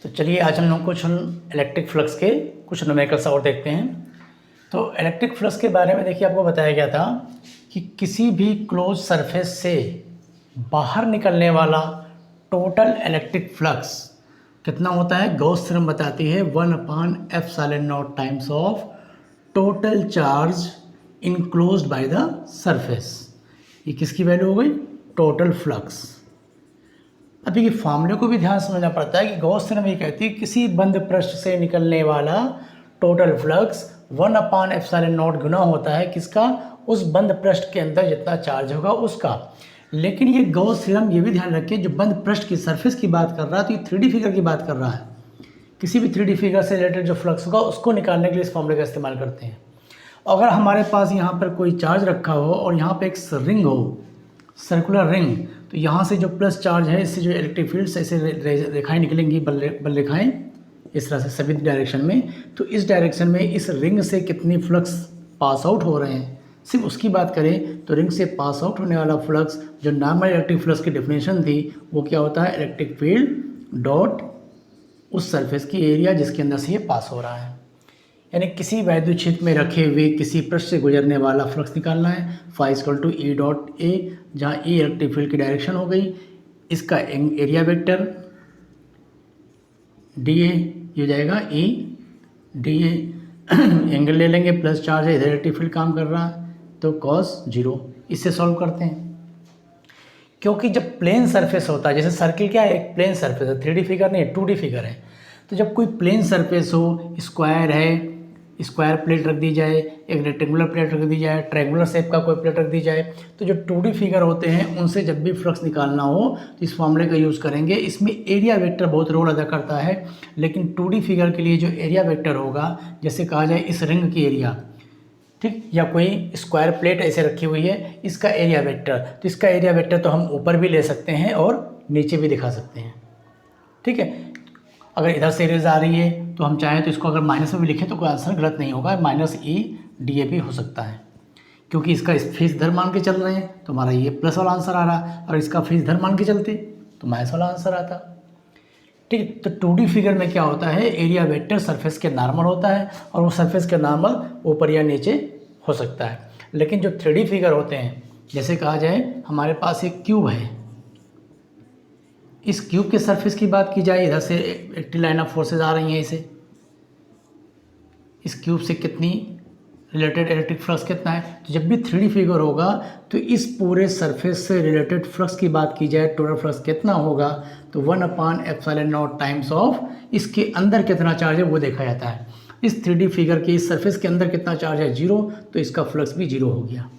तो चलिए आज हम लोग कुछ इलेक्ट्रिक फ्लक्स के कुछ न्यूमेरिकल्स और देखते हैं। तो इलेक्ट्रिक फ्लक्स के बारे में देखिए आपको बताया गया था कि किसी भी क्लोज सरफेस से बाहर निकलने वाला टोटल इलेक्ट्रिक फ्लक्स कितना होता है। गॉस थ्योरम बताती है 1/ε0 times of total charge enclosed by the surface. ये किसकी वैल्यू हो गई? Total flux. अभी ये फॉर्मूले को भी ध्यान समझना पड़ता है कि गॉस थ्योरम ये कहती है किसी बंद पृष्ठ से निकलने वाला टोटल फ्लक्स 1/ε0 गुना होता है किसका? उस बंद पृष्ठ के अंदर जितना चार्ज होगा उसका। लेकिन ये गॉस थ्योरम ये भी ध्यान रखें, जो बंद पृष्ठ की सरफेस की बात कर रहा है तो ये 3D फिगर की बात कर रहा है। किसी भी 3D फिगर से रिलेटेड जो फ्लक्स होगा उसको निकालने के लिए इस फॉर्मूले का इस्तेमाल करते हैं। अगर हमारे पास यहाँ पर कोई चार्ज रखा हो और यहाँ पे एक रिंग हो, सर्कुलर रिंग, तो यहाँ से जो प्लस चार्ज है इससे जो इलेक्ट्रिक फील्ड से ऐसे रेखाएं निकलेंगी, बल रेखाएं इस तरह से सभी डायरेक्शन में। तो इस डायरेक्शन में इस रिंग से कितनी फ्लक्स पास आउट हो रहे हैं, सिर्फ उसकी बात करें तो रिंग से पास आउट होने वाला फ्लक्स जो नॉर्मल इलेक्ट्रिक फ्लक्स की डेफिनेशन थी वो क्या होता है? इलेक्ट्रिक फील्ड डॉट उस सरफेस की एरिया जिसके अंदर से ये पास हो रहा है। यानी किसी वैद्युत क्षेत्र में रखे हुए किसी पृष्ठ से गुजरने वाला फ्लक्स निकालना है। φ=E.A, जहाँ E इलेक्ट्रिक फील्ड की डायरेक्शन हो गई, इसका एरिया वेक्टर dA ये हो जाएगा E dA एंगल ले लेंगे, प्लस चार्ज है, इधर इलेक्ट्रिक फील्ड काम कर रहा है तो cos 0। इससे सॉल्व करते हैं। क्योंकि जब प्लेन सरफेस होता है, जैसे सर्किल क्या है? एक प्लेन सरफेस है, 3D फिगर नहीं, 2D फिगर है। तो जब कोई प्लेन सरफेस हो, स्क्वायर है, स्क्वायर प्लेट रख दी जाए, एक रेक्टेंगुलर प्लेट रख दी जाए, ट्रायंगुलर शेप का कोई प्लेट रख दी जाए, तो जो 2D फिगर होते हैं उनसे जब भी फ्लक्स निकालना हो तो इस फॉर्मूले का यूज़ करेंगे। इसमें एरिया वेक्टर बहुत रोल अदा करता है, लेकिन 2D फिगर के लिए जो एरिया वेक्टर होगा, जैसे कहा जाए इस रिंग की एरिया, ठीक, या कोई स्क्वायर प्लेट ऐसे रखी हुई है, इसका एरिया वेक्टर, तो इसका एरिया वेक्टर तो हम ऊपर भी ले सकते हैं और नीचे भी दिखा सकते हैं। ठीक है, अगर इधर से रेज आ रही है तो हम चाहें तो इसको अगर माइनस में भी लिखें तो कोई आंसर गलत नहीं होगा, -E dA भी हो सकता है। क्योंकि इसका इस फेस इधर मान के चल रहे हैं तो हमारा ये प्लस वाला आंसर आ रहा है, और इसका फेस इधर मान के चलते तो माइनस वाला आंसर आता। ठीक, तो 2D फिगर में क्या होता है? एरिया वेक्टर सरफेस के नॉर्मल होता है और वो सरफेस के नॉर्मल ऊपर या नीचे हो सकता है। लेकिन जो 3D फिगर होते हैं, जैसे कहा जाए हमारे पास एक क्यूब है, इस क्यूब के सरफेस की बात की जाए, इधर से एक्टिव लाइन ऑफ फोर्सेज आ रही हैं इसे, इस क्यूब से कितनी रिलेटेड इलेक्ट्रिक फ्लक्स कितना है। तो जब भी 3D फिगर होगा तो इस पूरे सरफेस से रिलेटेड फ्लक्स की बात की जाए, टोटल फ्लक्स कितना होगा, तो 1/ε0 टाइम्स ऑफ इसके अंदर कितना चार्ज है वो देखा जाता है। इस 3D फिगर के इस सरफेस के अंदर कितना चार्ज है? 0, तो इसका फ्लक्स भी 0 हो गया।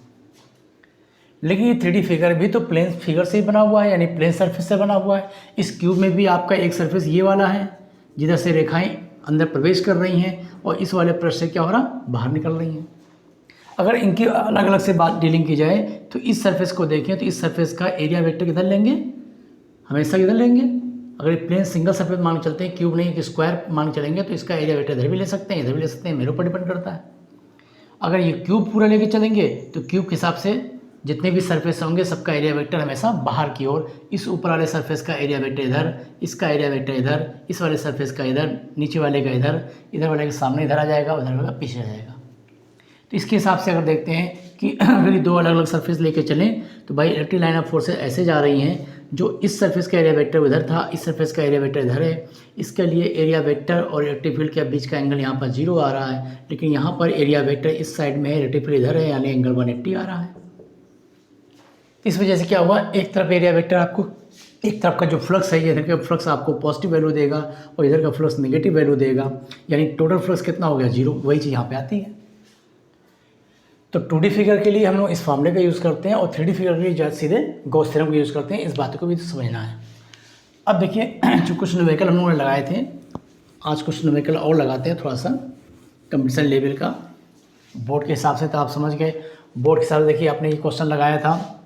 लेकिन ये 3D फिगर भी तो प्लेन फिगर से ही बना हुआ है, यानी प्लेन सरफेस से बना हुआ है। इस क्यूब में भी आपका एक सरफेस ये वाला है जिधर से रेखाएं अंदर प्रवेश कर रही हैं, और इस वाले पृष्ठ से क्या हो रहा? बाहर निकल रही हैं। अगर इनकी अलग अलग से बात डीलिंग की जाए तो इस सरफेस को देखें तो इस सरफेस का एरिया वेक्टर किधर लेंगे? हमेशा किधर लेंगे? अगर ये प्लेन सिंगल सरफेस मान के चलते हैं, क्यूब नहीं कि स्क्वायर मान के चलेंगे, तो इसका एरिया वेक्टर इधर भी ले सकते हैं, इधर भी ले सकते हैं, मेरे ऊपर डिपेंड करता है। अगर ये क्यूब पूरा लेके चलेंगे तो क्यूब के हिसाब से जितने भी सरफेस होंगे सबका एरिया वेक्टर हमेशा बाहर की ओर, इस ऊपर वाले सरफेस का एरिया वेक्टर इधर, इसका एरिया वेक्टर इधर, इस वाले सरफेस का इधर, नीचे वाले का इधर, इधर वाले के सामने इधर आ जाएगा, उधर वाला पीछे आ जाएगा। तो इसके हिसाब से अगर देखते हैं कि अगर दो अलग अलग सरफेस लेके चलें तो भाई इलेक्ट्रिक लाइन ऑफ फोर्सेस ऐसे जा रही हैं, जो इस सरफेस का एरिया वेक्टर इधर था, इस सरफेस का एरिया वेक्टर इधर है, इसके लिए एरिया वेक्टर और इलेक्ट्रिक फील्ड के बीच का एंगल यहाँ पर 0 आ रहा है, लेकिन यहाँ पर एरिया वेक्टर इस साइड में है, इलेक्ट्रिक फील्ड इधर है, यानी एंगल 180 आ रहा है। इस वजह से क्या हुआ? एक तरफ एरिया वेक्टर आपको, एक तरफ का जो फ्लक्स है, इधर का फ्लक्स आपको पॉजिटिव वैल्यू देगा और इधर का फ्लक्स नेगेटिव वैल्यू देगा, यानी टोटल फ्लक्स कितना हो गया? 0। वही चीज़ यहाँ पे आती है। तो 2D फिगर के लिए हम लोग इस फॉर्मूले का यूज़ करते हैं और 3D फिगर के लिए सीधे गॉस थ्योरम का यूज़ करते हैं। इस बात को भी तो समझना है। अब देखिए जो कुछ न्यूमेरिकल हम लोगों ने लगाए थे, आज कुछ न्यूमेरिकल और लगाते हैं, थोड़ा सा कंपटीशन लेवल का। बोर्ड के हिसाब से तो आप समझ गए। बोर्ड के हिसाब से देखिए आपने ये क्वेश्चन लगाया था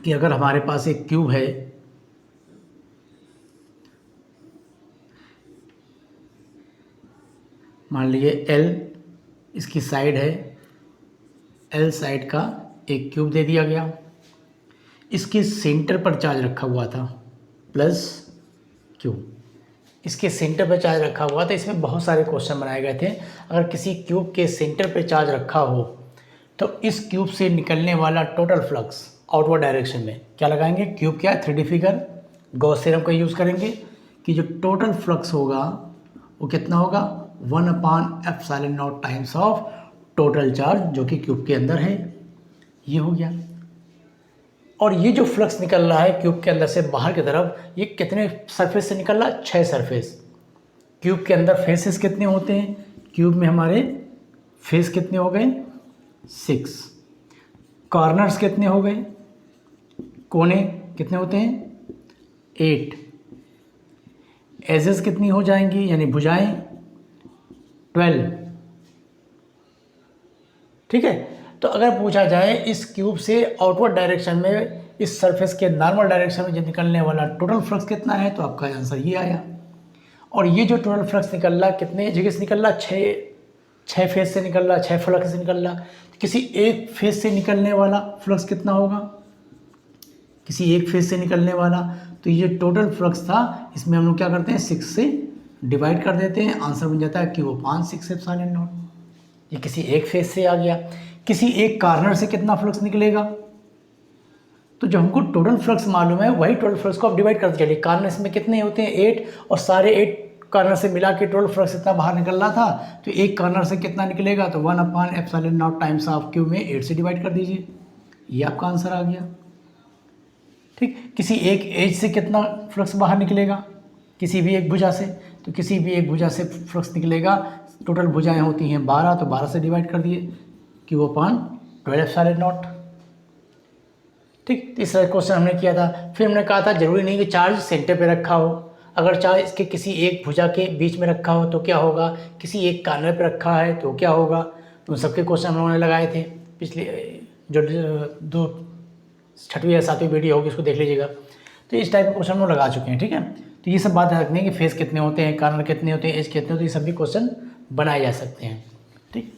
कि अगर हमारे पास एक क्यूब है, मान लीजिए L इसकी साइड है, L साइड का एक क्यूब दे दिया गया, इसके सेंटर पर चार्ज रखा हुआ था +Q, इसके सेंटर पे चार्ज रखा हुआ, तो इसमें बहुत सारे क्वेश्चन बनाए गए थे। अगर किसी क्यूब के सेंटर पे चार्ज रखा हो तो इस क्यूब से निकलने वाला टोटल फ्लक्स आउटवर्ड डायरेक्शन में क्या लगाएंगे, क्यूब क्या है 3D फिगर, गॉस थ्योरम का यूज़ करेंगे कि जो टोटल फ्लक्स होगा वो कितना होगा 1/ε0 टाइम्स ऑफ टोटल चार्ज जो कि क्यूब के अंदर है। ये हो गया। और ये जो फ्लक्स निकल रहा है क्यूब के अंदर से बाहर की तरफ, ये कितने सरफेस से निकल रहा है, 6 सरफेस। क्यूब के अंदर फेसेस कितने होते हैं, क्यूब में हमारे फेस कितने हो गए 6, कॉर्नर्स कितने हो गए, कोने कितने होते हैं 8, एजेस कितनी हो जाएंगी यानी भुजाएं 12। ठीक है। तो अगर पूछा जाए इस क्यूब से आउटवर्ड डायरेक्शन में इस सरफेस के नॉर्मल डायरेक्शन में जो निकलने वाला टोटल फ्लक्स कितना है, तो आपका आंसर ये आया। और ये जो टोटल फ्लक्स निकल रहा कितने जगह से निकल रहा, 6 फेस से निकल रहा, 6 फ्लक्स से निकल रहा। किसी एक फेस से निकलने वाला फ्लक्स कितना होगा, किसी एक फेस से निकलने वाला, तो ये टोटल फ्लक्स था, इसमें हम लोग क्या करते हैं 6 से डिवाइड कर देते हैं, आंसर बन जाता है Q/6ε0। ये किसी एक फेस से आ गया। किसी एक कॉर्नर से कितना फ्लक्स निकलेगा, तो जो हमको टोटल फ्लक्स मालूम है वही टोटल फ्लक्स को आप डिवाइड करते चलिए। कॉर्नर्स में कितने होते हैं 8, और सारे 8 कॉर्नर से मिला के टोटल फ्लक्स इतना बाहर निकल रहा था, तो एक कॉर्नर से कितना निकलेगा, तो 1/ε0 टाइम्स ऑफ क्यू में 8 से डिवाइड कर दीजिए, ये आपका आंसर आ गया। ठीक। किसी एक एज से कितना फ्लक्स बाहर निकलेगा, किसी भी एक भुजा से, तो किसी भी एक भुजा से फ्लक्स निकलेगा, टोटल भुजाएं होती हैं 12, तो 12 से डिवाइड कर दिए Q/12ε0। ठीक। तीसरा क्वेश्चन हमने किया था। फिर हमने कहा था जरूरी नहीं कि चार्ज सेंटर पे रखा हो, अगर चार्ज इसके किसी एक भुजा के बीच में रखा हो तो क्या होगा, किसी एक कॉर्नर पे रखा है तो क्या होगा। तो उन सबके क्वेश्चन हम लोगों ने लगाए थे पिछले जो 6वीं या 7वीं वीडियो होगी उसको देख लीजिएगा। तो इस टाइप के क्वेश्चन हम लोग लगा चुके हैं। ठीक है। तो ये सब बात रखनी है कि फेस कितने होते हैं, कॉर्नर कितने होते हैं, एज कितने होते हैं, ये सभी क्वेश्चन बनाए जा सकते हैं। ठीक।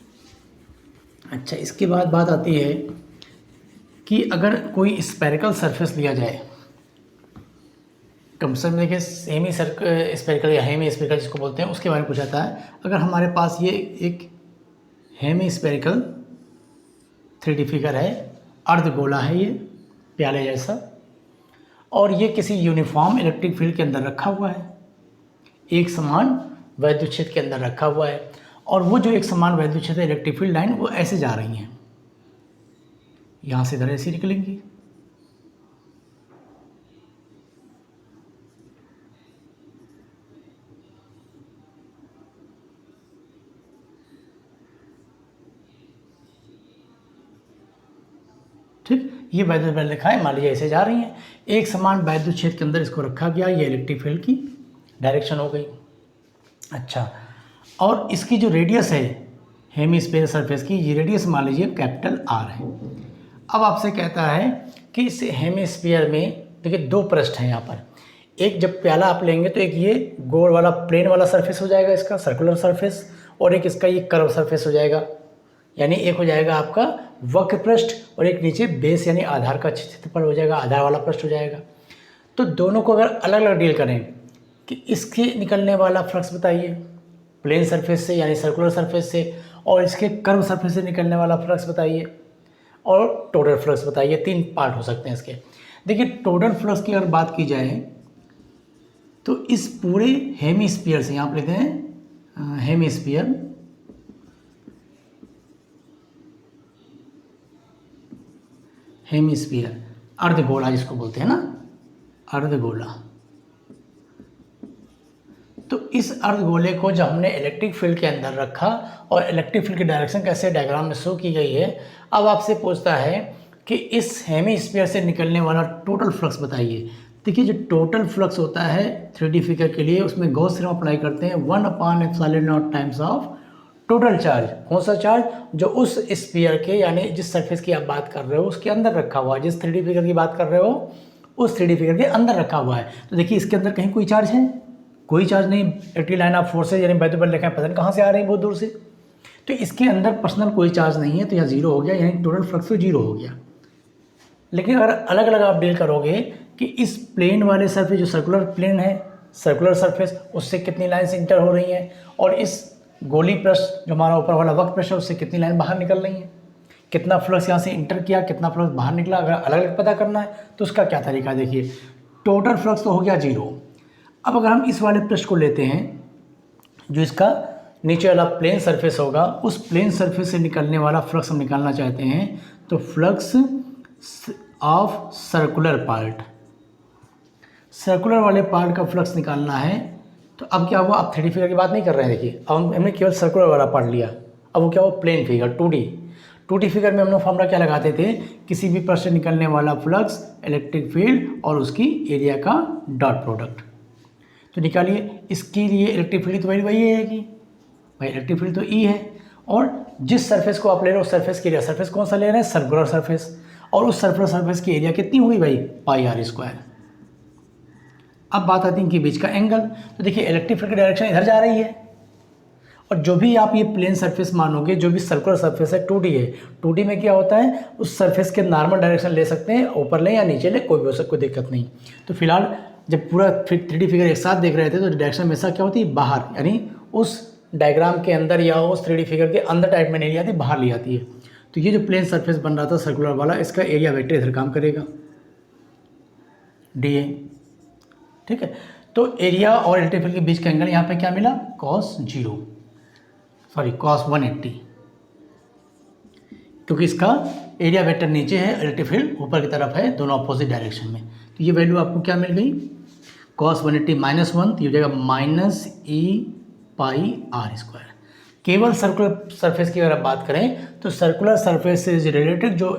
अच्छा, इसके बाद बात आती है कि अगर कोई स्फेरिकल सरफेस लिया जाए, कम से कम देखिए सेमी स्फेरिकल या हेमी स्फेरिकल जिसको बोलते हैं उसके बारे में पूछा था। अगर हमारे पास ये एक हेमी स्फेरिकल 3D फिगर है, अर्धगोला है ये प्याले जैसा, और ये किसी यूनिफॉर्म इलेक्ट्रिक फील्ड के अंदर रखा हुआ है, एक समान वैद्युत क्षेत्र के अंदर रखा हुआ है, और वो जो एक समान वैद्युत क्षेत्र इलेक्ट्रिक फील्ड लाइन वो ऐसे जा रही हैं, यहाँ से इधर ऐसे निकलेंगी। ठीक। ये वैद्युत बल लिखा है, मान लीजिए ऐसे जा रही हैं, एक समान वैद्युत क्षेत्र के अंदर इसको रखा गया, ये इलेक्ट्रिक फील्ड की डायरेक्शन हो गई। अच्छा, और इसकी जो रेडियस है हेमिस्फीयर सरफेस की, ये रेडियस मान लीजिए कैपिटल R है। अब आपसे कहता है कि इस हेमिस्फीयर में देखिए 2 पृष्ठ हैं यहाँ पर, एक जब प्याला आप लेंगे तो एक ये गोल वाला प्लेन वाला सरफेस हो जाएगा इसका सर्कुलर सरफेस, और एक इसका ये कर्व सरफेस हो जाएगा, यानी एक हो जाएगा आपका वक्र पृष्ठ और एक नीचे बेस यानी आधार का क्षेत्रफल हो जाएगा, आधार वाला पृष्ठ हो जाएगा। तो दोनों को अगर अलग अलग डील करें कि इसके निकलने वाला फ्लक्स बताइए प्लेन सरफेस से यानी सर्कुलर सरफेस से, और इसके कर्व सरफेस से निकलने वाला फ्लक्स बताइए, और टोटल फ्लक्स बताइए। 3 पार्ट हो सकते हैं इसके। देखिए टोटल फ्लक्स की अगर बात की जाए तो इस पूरे हेमिस्फीयर से, यहाँ पर लेते हैं हेमिस्फीयर, हेमिस्फीयर अर्धगोला जिसको बोलते हैं ना, अर्धगोला। तो इस अर्धगोले को जब हमने इलेक्ट्रिक फील्ड के अंदर रखा और इलेक्ट्रिक फील्ड की डायरेक्शन कैसे डायग्राम में शो की गई है, अब आपसे पूछता है कि इस हेमिस्फीयर से निकलने वाला टोटल फ्लक्स बताइए। देखिए जो टोटल फ्लक्स होता है 3D फिगर के लिए उसमें गॉस थ्योरम अप्लाई करते हैं 1/ε0 टाइम्स ऑफ टोटल चार्ज। कौन सा चार्ज, जो उस स्फीयर के यानी जिस सरफेस की आप बात कर रहे हो उसके अंदर रखा हुआ है, जिस 3D फिगर की बात कर रहे हो उस 3D फिगर के अंदर रखा हुआ है। तो देखिए इसके अंदर कहीं कोई चार्ज है, कोई चार्ज नहीं, इलेक्ट्रिक लाइन ऑफ फोर्सेज यानी वैद्युत बल रेखाएं पता नहीं कहाँ से आ रही हैं बहुत दूर से, तो इसके अंदर पर्सनल कोई चार्ज नहीं है, तो यहाँ 0 हो गया, यानी टोटल फ्लक्स तो 0 हो गया। लेकिन अगर अलग अलग आप डील करोगे कि इस प्लेन वाले सरफेस जो सर्कुलर प्लेन है सर्कुलर सरफेस, उससे कितनी लाइन्स इंटर हो रही हैं, और इस गोली पृष्ठ जो हमारा ऊपर वाला वक्र पृष्ठ है उससे कितनी लाइन बाहर निकल रही हैं, कितना फ्लक्स यहाँ से इंटर किया, कितना फ्लक्स बाहर निकला। अगर अलग अलग पता करना है तो उसका क्या तरीका है, देखिए टोटल फ्लक्स तो हो गया 0। अब अगर हम इस वाले पृष्ठ को लेते हैं जो इसका नीचे वाला प्लेन सरफेस होगा, उस प्लेन सरफेस से निकलने वाला फ्लक्स हम निकालना चाहते हैं, तो flux of circular part, circular वाले पार्ट का फ्लक्स निकालना है। तो अब क्या हुआ, अब 3D फिगर की बात नहीं कर रहे हैं, देखिए अब हमने केवल सर्कुलर वाला पार्ट लिया। अब वो क्या हुआ, प्लेन फिगर 2D फिगर में हम लोग फॉर्मूला क्या लगाते थे, किसी भी पृष्ठ से निकलने वाला फ्लक्स, इलेक्ट्रिक फील्ड और उसकी एरिया का डॉट प्रोडक्ट। तो निकालिए, इसके लिए इलेक्ट्रिक फील्ड तो वही है कि भाई इलेक्ट्रिक फील्ड तो E है, और जिस सरफेस को आप ले रहे हो सरफेस के एरिया, सरफेस कौन सा ले रहे हैं, सर्कुलर सरफेस, और उस सर्कुलर सरफेस की एरिया कितनी होगी भाई, πr²। अब बात आती है इनके बीच का एंगल। तो देखिए इलेक्ट्रिक फील्ड की डायरेक्शन इधर जा रही है, और जो भी आप ये प्लेन सरफेस मानोगे, जो भी सर्कुलर सरफेस है 2D है, 2D में क्या होता है, उस सरफेस के नॉर्मल डायरेक्शन ले सकते हैं, ऊपर ले या नीचे ले, कोई भी हो सकता, कोई दिक्कत नहीं। तो फिलहाल जब पूरा 3D फिगर एक साथ देख रहे थे तो डायरेक्शन हमेशा क्या होती है, बाहर, यानी उस डायग्राम के अंदर या उस 3D फिगर के अंदर टाइप में नहीं आती, बाहर ले आती है। तो ये जो प्लेन सरफेस बन रहा था सर्कुलर वाला, इसका एरिया वेक्टर इधर काम करेगा, DA, ठीक है। तो एरिया और इलेक्ट्रिक फील्ड के बीच का एंगल यहाँ पे क्या मिला, cos 180, क्योंकि इसका एरिया वेक्टर नीचे है, इलेक्ट्रिक फील्ड ऊपर की तरफ है, दोनों अपोजिट डायरेक्शन में। तो ये वैल्यू आपको क्या मिल गई, cos 180 -1, तो ये हो जाएगा -e πr²। केवल सर्कुलर सरफेस की अगर आप बात करें तो सर्कुलर सरफेस से रिलेटेड जो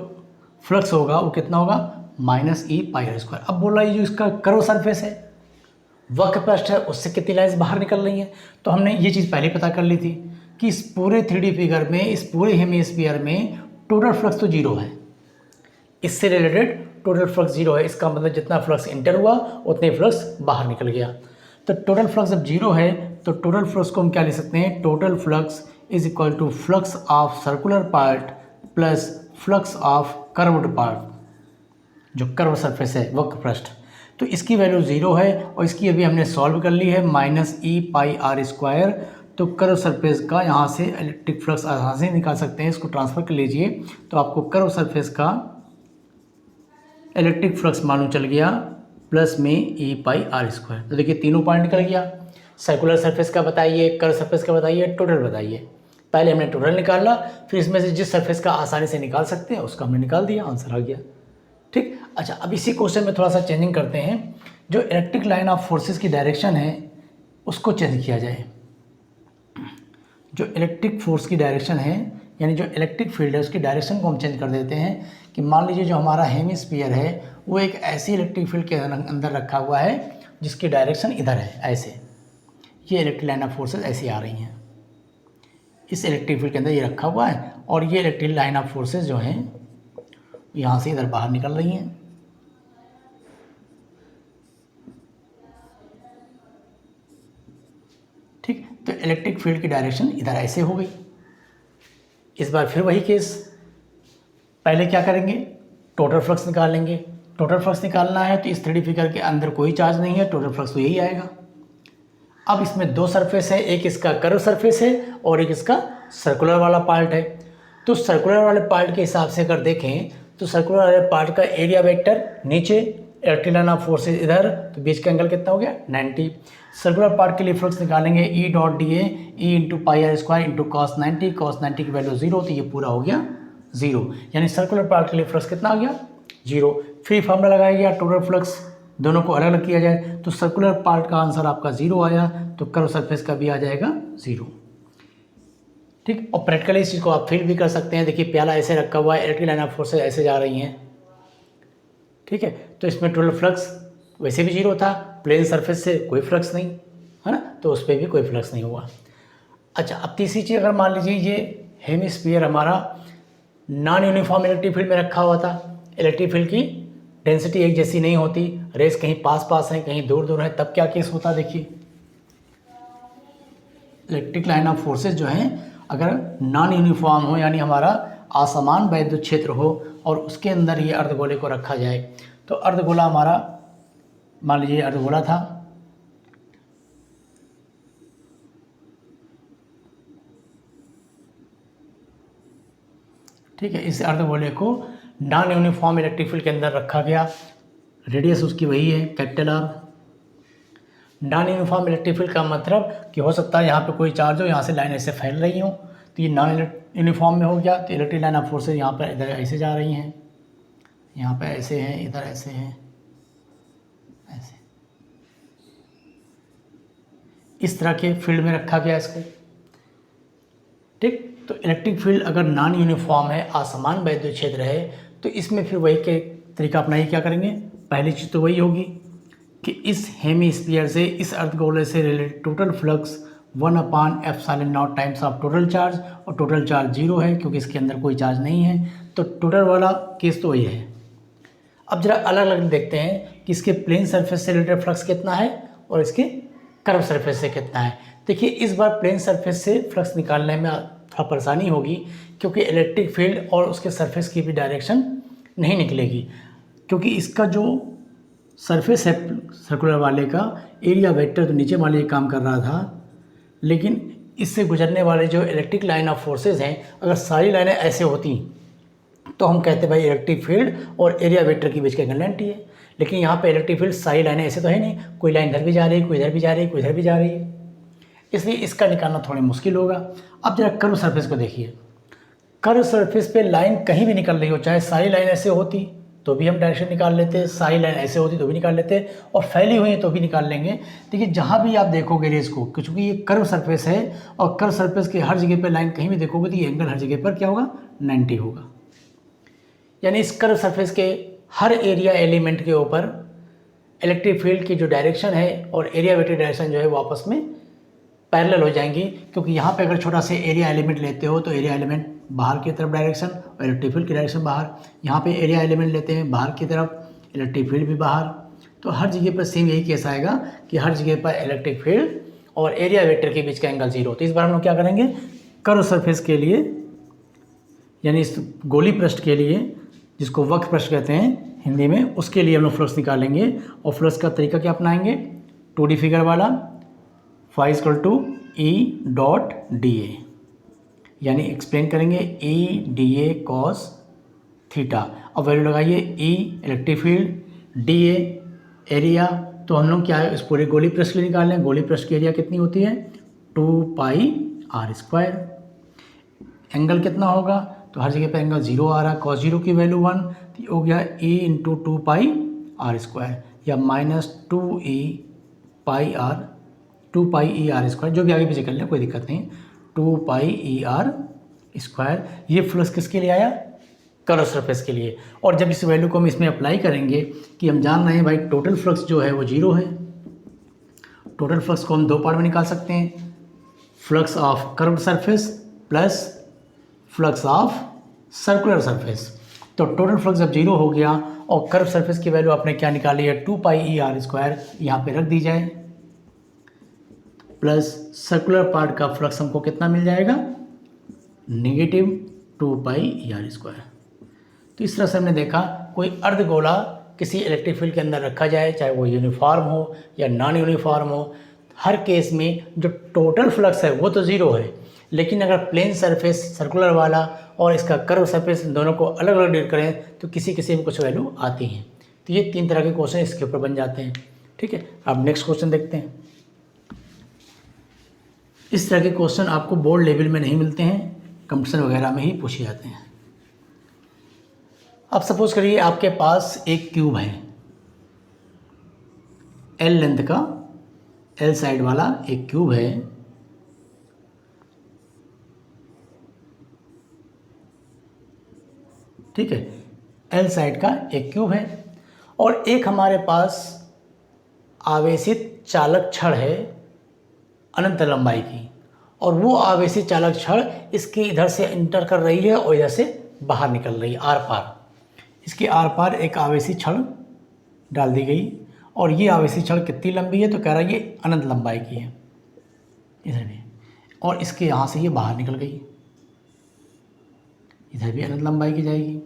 फ्लक्स होगा वो कितना होगा, -e πr²। अब बोला ये जो इसका कर्व सरफेस है, वक्र पृष्ठ है, उससे कितनी लाइन्स बाहर निकल रही हैं। तो हमने ये चीज़ पहले पता कर ली थी कि इस पूरे 3D फिगर में, इस पूरे हेमिस्फीयर में टोटल फ्लक्स तो 0 है, इससे रिलेटेड टोटल फ्लक्स 0 है। इसका मतलब जितना फ्लक्स इंटर हुआ उतने फ्लक्स बाहर निकल गया। तो टोटल फ्लक्स जब 0 है तो टोटल फ्लक्स को हम क्या लिख सकते हैं, total flux is equal to flux of circular part plus flux of curved part, जो कर्व सरफेस है वक्र पृष्ठ। तो इसकी वैल्यू 0 है, और इसकी अभी हमने सॉल्व कर ली है, -e πr²। तो कर्व सरफेस का यहाँ से इलेक्ट्रिक फ्लक्स आसानी से निकाल सकते हैं, इसको ट्रांसफ़र कर लीजिए। तो आपको कर्व सरफेस का इलेक्ट्रिक फ्लक्स मालूम चल गया, प्लस में e πr²। तो देखिए तीनों पॉइंट निकल गया, सर्कुलर सरफेस का बताइए, कर्व सरफेस का बताइए, टोटल बताइए। पहले हमने टोटल निकाला, फिर इसमें से जिस सरफेस का आसानी से निकाल सकते हैं उसका हमने निकाल दिया, आंसर आ गया, ठीक। अच्छा, अब इसी क्वेश्चन में थोड़ा सा चेंजिंग करते हैं, जो इलेक्ट्रिक लाइन ऑफ फोर्सेस की डायरेक्शन है उसको चेंज किया जाए। जो इलेक्ट्रिक फोर्स की डायरेक्शन है, यानी जो इलेक्ट्रिक फील्ड है, उसकी डायरेक्शन को हम चेंज कर देते हैं कि मान लीजिए जो हमारा हेमिस्फीयर है वो एक ऐसी इलेक्ट्रिक फील्ड के अंदर रखा हुआ है जिसकी डायरेक्शन इधर है, ऐसे, ये इलेक्ट्रिक लाइन ऑफ फोर्सेस ऐसी आ रही हैं, इस इलेक्ट्रिक फील्ड के अंदर ये रखा हुआ है, और ये इलेक्ट्रिक लाइन ऑफ फोर्सेस जो हैं यहाँ से इधर बाहर निकल रही हैं। ठीक, तो इलेक्ट्रिक फील्ड की डायरेक्शन इधर ऐसे हो गई। इस बार फिर वही केस, पहले क्या करेंगे, टोटल फ्लक्स निकालेंगे। टोटल फ्लक्स निकालना है तो इस 3D फिगर के अंदर कोई चार्ज नहीं है, टोटल फ्लक्स तो यही आएगा। अब इसमें दो सरफेस है, एक इसका कर्व सरफेस है और एक इसका सर्कुलर वाला पार्ट है। तो सर्कुलर वाले पार्ट के हिसाब से अगर देखें तो सर्कुलर वाले पार्ट का एरिया वेक्टर नीचे, इलेक्ट्रिक लाइन ऑफ फोर्सेज इधर, तो बीच का एंगल कितना हो गया 90। सर्कुलर पार्ट के लिए फ्लक्स निकालेंगे E.dA E/πr² इंटू cos 90 की वैल्यू 0, तो ये पूरा हो गया 0, यानी सर्कुलर पार्ट के लिए फ्लक्स कितना आ गया 0। फिर फार्मूला लगाया गया टोटल फ्लक्स, दोनों को अलग अलग किया जाए तो सर्कुलर पार्ट का आंसर आपका 0 आया, तो कर्व सरफेस का भी आ जाएगा 0। ठीक, और प्रैक्टिकली इस चीज़ को आप फील भी कर सकते हैं। देखिए प्याला ऐसे रखा हुआ है, इलेक्ट्रिक लाइन ऑफ फोर्सेज ऐसे जा रही हैं, ठीक है, तो इसमें टोटल फ्लक्स वैसे भी 0 था, प्लेन सरफेस से कोई फ्लक्स नहीं है ना, तो उस पर भी कोई फ्लक्स नहीं हुआ। अच्छा, अब तीसरी चीज़, अगर मान लीजिए ये हेमिस्फीयर हमारा नॉन यूनिफॉर्म इलेक्ट्रिक फील्ड में रखा हुआ था, इलेक्ट्रिक फील्ड की डेंसिटी एक जैसी नहीं होती, रेस कहीं पास पास हैं कहीं दूर दूर हैं, तब क्या केस होता है। देखिए इलेक्ट्रिक लाइन ऑफ फोर्सेज जो हैं अगर नॉन यूनिफॉर्म हो, यानी हमारा असमान वैद्युत क्षेत्र हो और उसके अंदर ये अर्धगोले को रखा जाए, तो अर्धगोला हमारा मान लीजिए अर्धगोला था, ठीक है, इस अर्धगोले को नॉन यूनिफॉर्म इलेक्ट्रिक फील्ड के अंदर रखा गया, रेडियस उसकी वही है capital R. Non uniform electric field का मतलब कि हो सकता है यहाँ पे कोई चार्ज हो, यहाँ से लाइन ऐसे फैल रही हो, तो ये नॉन यूनिफॉर्म में हो गया, तो इलेक्ट्रिक लाइन ऑफ फोर्सेज यहाँ पर इधर ऐसे जा रही हैं, यहाँ पे ऐसे हैं, इधर ऐसे हैं, ऐसे इस तरह के फील्ड में रखा गया इसको। ठीक, तो इलेक्ट्रिक फील्ड अगर नॉन यूनिफॉर्म है, असमान वैद्युत क्षेत्र है, तो इसमें फिर वही के तरीका अपनाइए। क्या करेंगे, पहली चीज़ तो वही होगी कि इस हेमीस्फीयर से, इस अर्धगोले से related total flux 1/ε0 times of total charge, और टोटल चार्ज 0 है क्योंकि इसके अंदर कोई चार्ज नहीं है, तो टोटल वाला केस तो वही है। अब जरा अलग अलग देखते हैं कि इसके प्लेन सरफेस से रिलेटेड फ्लक्स कितना है और इसके कर्व सरफेस से कितना है। देखिए, इस बार प्लेन सरफेस से फ्लक्स निकालने में थोड़ा परेशानी होगी क्योंकि इलेक्ट्रिक फील्ड और उसके सरफेस की भी डायरेक्शन नहीं निकलेगी, क्योंकि इसका जो सरफेस है सर्कुलर वाले का एरिया वेक्टर तो नीचे वाले काम कर रहा था, लेकिन इससे गुजरने वाले जो इलेक्ट्रिक लाइन ऑफ फोर्सेज हैं, अगर सारी लाइनें ऐसे होती तो हम कहते भाई इलेक्ट्रिक फील्ड और एरिया वेक्टर के बीच का एंगल 90 है। लेकिन यहाँ पे इलेक्ट्रिक फील्ड सारी लाइनें ऐसे तो है नहीं, कोई लाइन इधर भी जा रही है, कोई इधर भी जा रही है, कोई इधर भी जा रही है, इसलिए इसका निकालना थोड़ा मुश्किल होगा। अब जरा कर्व सरफेस को देखिए, कर्व सरफेस पे लाइन कहीं भी निकल रही हो, चाहे सारी लाइन ऐसे होती तो भी हम डायरेक्शन निकाल लेते, सारी लाइन ऐसे होती तो भी निकाल लेते, और फैली हुई है तो भी निकाल लेंगे। देखिए, जहाँ भी आप देखोगे रेस को, क्योंकि ये कर्व सरफेस है और कर्व सरफेस के हर जगह पर लाइन कहीं भी देखोगे तो ये एंगल हर जगह पर क्या होगा, 90 होगा। यानी इस कर्व सरफेस के हर एरिया एलिमेंट के ऊपर इलेक्ट्रिक फील्ड की जो डायरेक्शन है और एरिया वेक्टर डायरेक्शन जो है वो आपस में पैरेलल हो जाएंगी, क्योंकि यहाँ पे अगर छोटा से एरिया एलिमेंट लेते हो तो एरिया एलिमेंट बाहर की तरफ डायरेक्शन और इलेक्ट्रिक फील्ड की डायरेक्शन बाहर, यहाँ पे एरिया एलिमेंट लेते हैं बाहर की तरफ, इलेक्ट्रिक फील्ड भी बाहर, तो हर जगह पर सेम यही केस आएगा कि हर जगह पर इलेक्ट्रिक फील्ड और एरिया वेक्टर के बीच का एंगल 0। तो इस बार हम लोग क्या करेंगे, कर्व सरफेस के लिए यानी इस गोली पृष्ठ के लिए, जिसको वक्र पृष्ठ कहते हैं हिंदी में, उसके लिए हम लोग फ्लक्स निकालेंगे। और फ्लक्स का तरीका क्या अपनाएंगे, 2D फिगर वाला, phi E.dA, यानी एक्सप्लेन करेंगे E.dA cos थीटा। अब वैल्यू लगाइए, E electric field, dA area, तो हम लोग क्या है इस पूरे गोली पृष्ठ के लिए निकाल लें। गोली पृष्ठ की एरिया कितनी होती है, 2πr²। एंगल कितना होगा, तो हर जगह पे एंगल 0 आ रहा है, cos 0 की वैल्यू 1, तो हो गया E × 2πr² या -2πEr², जो भी आगे पीछे कर लें कोई दिक्कत नहीं, 2πEr²। ये फ्लक्स किसके लिए आया, कर्व सरफेस के लिए। और जब इस वैल्यू को हम इसमें अप्लाई करेंगे कि हम जान रहे हैं भाई टोटल फ्लक्स जो है वो 0 है, टोटल फ्लक्स को हम 2 पार्ट में निकाल सकते हैं, flux of curve surface plus flux of circular surface. तो टोटल फ्लक्स जब 0 हो गया और कर्व सरफेस की वैल्यू आपने क्या निकाली है, 2πEr² यहाँ पे रख दी जाए, प्लस सर्कुलर पार्ट का फ्लक्स हमको कितना मिल जाएगा, -2πEr²। तो इस तरह से हमने देखा कोई अर्धगोला किसी इलेक्ट्रिक फील्ड के अंदर रखा जाए, चाहे वो यूनिफॉर्म हो या नॉन यूनिफॉर्म हो, हर केस में जो टोटल फ्लक्स है वो तो 0 है, लेकिन अगर प्लेन सरफेस सर्कुलर वाला और इसका कर्व सरफेस दोनों को अलग अलग डील करें तो किसी किसी में कुछ वैल्यू आती हैं। तो ये 3 तरह के क्वेश्चन इसके ऊपर बन जाते हैं। ठीक है, अब नेक्स्ट क्वेश्चन देखते हैं। इस तरह के क्वेश्चन आपको बोर्ड लेवल में नहीं मिलते हैं, कंपटीशन वगैरह में ही पूछे जाते हैं। अब सपोज करिए आपके पास एक क्यूब है, L लेंथ का, L साइड वाला एक क्यूब है, ठीक है, L साइड का एक क्यूब है, और एक हमारे पास आवेशित चालक छड़ है अनंत लंबाई की, और वो आवेशित चालक छड़ इसके इधर से इंटर कर रही है और इधर से बाहर निकल रही है आर पार। इसके आर पार एक आवेशित छड़ डाल दी गई, और ये आवेशित छड़ कितनी लंबी है, तो कह रहा है ये अनंत लंबाई की है इधर भी, और इसके यहाँ से ये बाहर निकल गई, इधर भी अनंत लंबाई की जाएगी।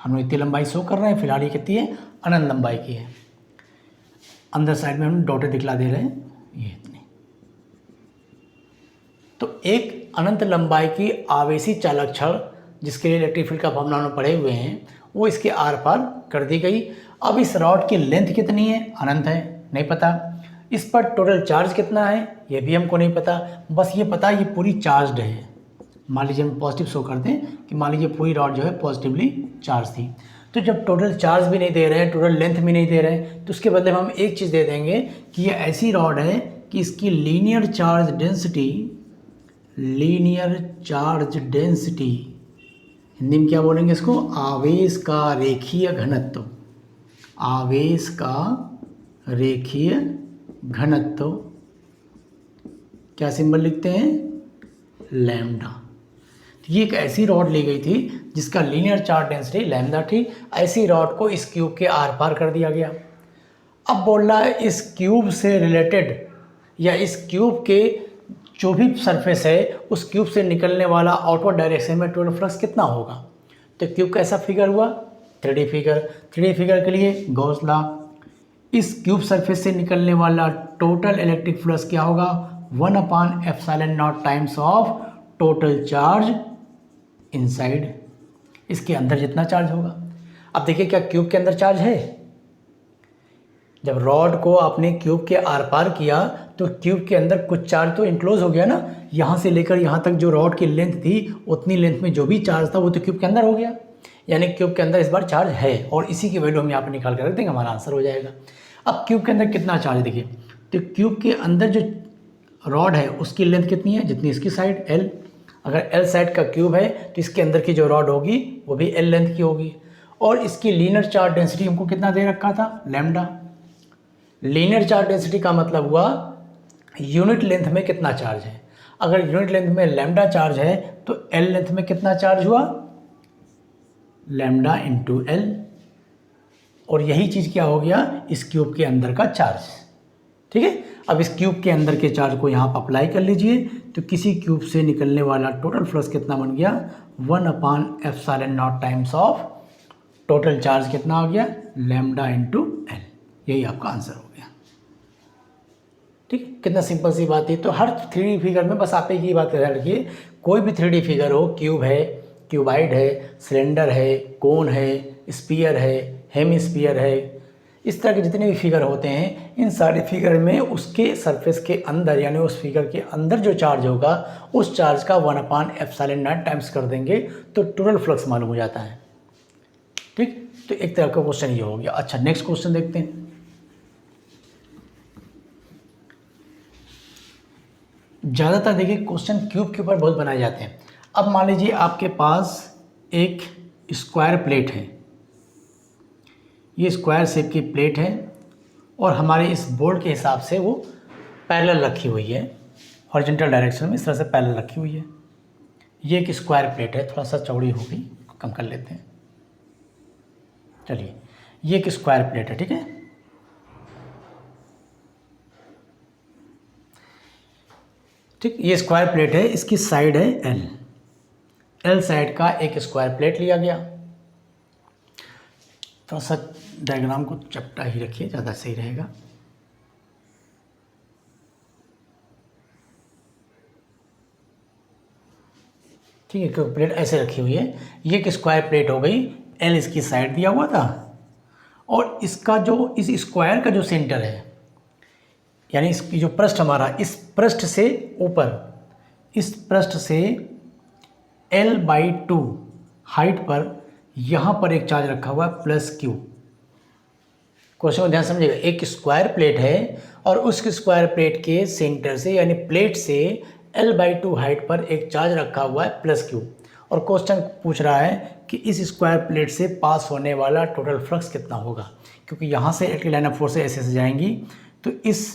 हम लोग इतनी लंबाई शो कर रहे हैं, फिलहाल ये कितनी है, अनंत लंबाई की है। अंदर साइड में हम डॉटेड दिखला दे रहे हैं, ये इतनी। तो एक अनंत लंबाई की आवेशित चालक छड़ जिसके लिए इलेक्ट्रिक फील्ड का फॉर्मूला हम पढ़े हुए हैं, वो इसके आर पार कर दी गई। अब इस रॉड की लेंथ कितनी है? अनंत है, नहीं पता। इस पर टोटल चार्ज कितना है? ये भी हमको नहीं पता। बस ये पता ये पूरी चार्ज्ड है। मान लीजिए हम पॉजिटिव शो करते हैं कि मान लीजिए पूरी रॉड जो है पॉजिटिवली चार्ज थी। तो जब टोटल चार्ज भी नहीं दे रहे हैं, टोटल लेंथ भी नहीं दे रहे हैं, तो उसके बदले में हम एक चीज़ दे देंगे कि ये ऐसी रॉड है कि इसकी लीनियर चार्ज डेंसिटी, हिंदी में क्या बोलेंगे इसको? आवेश का रेखीय घनत्व। आवेश का रेखीय घनत्व क्या सिंबल लिखते हैं? लैम्डा। ये एक ऐसी रॉड ली गई थी जिसका लीनियर चार्ज डेंसिटी लैम्डा थी। ऐसी रॉड को इस क्यूब के आर पार कर दिया गया। अब बोल रहा है इस क्यूब से रिलेटेड या इस क्यूब के जो भी सरफेस है उस क्यूब से निकलने वाला आउटवर्ड डायरेक्शन में टोटल फ्लक्स कितना होगा। तो क्यूब कैसा फिगर हुआ? 3D figure. 3D फिगर के लिए गॉस लॉ, इस क्यूब सरफेस से निकलने वाला टोटल इलेक्ट्रिक फ्लक्स क्या होगा? 1/ε0 times of total charge inside. इसके अंदर जितना चार्ज होगा। अब देखिए क्या क्यूब के अंदर चार्ज है? जब रॉड को आपने क्यूब के आर पार किया तो क्यूब के अंदर कुछ चार्ज तो इंक्लोज हो गया ना। यहाँ से लेकर यहाँ तक जो रॉड की लेंथ थी उतनी लेंथ में जो भी चार्ज था वो तो क्यूब के अंदर हो गया। यानी क्यूब के अंदर इस बार चार्ज है और इसी की वैल्यू हम यहाँ पर निकाल कर रख देंगे, हमारा आंसर हो जाएगा। अब क्यूब के अंदर कितना चार्ज देखिए, तो क्यूब के अंदर जो रॉड है उसकी लेंथ कितनी है? जितनी इसकी साइड L। अगर L साइड का क्यूब है तो इसके अंदर की जो रॉड होगी वो भी L लेंथ की होगी। और इसकी लीनियर चार्ज डेंसिटी हमको कितना दे रखा था? लैम्डा। लीनियर चार्ज डेंसिटी का मतलब हुआ यूनिट लेंथ में कितना चार्ज है। अगर यूनिट लेंथ में लैम्डा चार्ज है तो L लेंथ में कितना चार्ज हुआ? Lambda into L। और यही चीज़ क्या हो गया? इस क्यूब के अंदर का चार्ज। ठीक है, अब इस क्यूब के अंदर के चार्ज को यहाँ पर अप्लाई कर लीजिए तो किसी क्यूब से निकलने वाला टोटल फ्लक्स कितना बन गया? 1/ε0 टाइम्स ऑफ टोटल चार्ज कितना हो गया? Lambda into L। यही आपका आंसर हो गया। ठीक है, कितना सिंपल सी बात है। तो हर 3D फिगर में बस आप एक ही बात ध्यान रखिए, कोई भी 3D फिगर हो, क्यूब है, क्यूबाइड है, सिलेंडर है, कोन है, स्फीयर है, हेमिस्फीयर है, इस तरह के जितने भी फिगर होते हैं इन सारे फिगर में उसके सरफेस के अंदर यानी उस फिगर के अंदर जो चार्ज होगा उस चार्ज का 1/ε0 टाइम्स कर देंगे तो टोटल फ्लक्स मालूम हो जाता है। ठीक, तो एक तरह का क्वेश्चन ये हो गया। अच्छा, नेक्स्ट क्वेश्चन देखते हैं। ज़्यादातर देखिए क्वेश्चन क्यूब के ऊपर बहुत बनाए जाते हैं। अब मान लीजिए आपके पास एक स्क्वायर प्लेट है, ये स्क्वायर शेप की प्लेट है और हमारे इस बोर्ड के हिसाब से वो पैरेलल रखी हुई है, हॉरिजॉन्टल डायरेक्शन में इस तरह से पैरेलल रखी हुई है। ये एक स्क्वायर प्लेट है, थोड़ा सा चौड़ी हो गई, कम कर लेते हैं। चलिए, ये एक स्क्वायर प्लेट है, ठीक है। ठीक, ये स्क्वायर प्लेट है, इसकी साइड है एल साइड का एक स्क्वायर प्लेट लिया गया। थोड़ा सा डायग्राम को चपटा ही रखिए, ज़्यादा सही रहेगा। ठीक है, क्योंकि प्लेट ऐसे रखी हुई है, ये एक स्क्वायर प्लेट हो गई, एल इसकी साइड दिया हुआ था और इसका जो इस स्क्वायर का जो सेंटर है यानी इसकी जो पृष्ठ हमारा इस पृष्ठ से ऊपर, इस पृष्ठ से L/2 हाइट पर यहाँ पर एक चार्ज रखा हुआ है +Q। क्वेश्चन को ध्यान समझिएगा, एक स्क्वायर प्लेट है और उस स्क्वायर प्लेट के सेंटर से यानी प्लेट से L/2 हाइट पर एक चार्ज रखा हुआ है +Q और क्वेश्चन पूछ रहा है कि इस स्क्वायर प्लेट से पास होने वाला टोटल फ्लक्स कितना होगा। क्योंकि यहाँ से इलेक्ट्रिक लाइन ऑफ फोर्स ऐसे से जाएंगी तो इस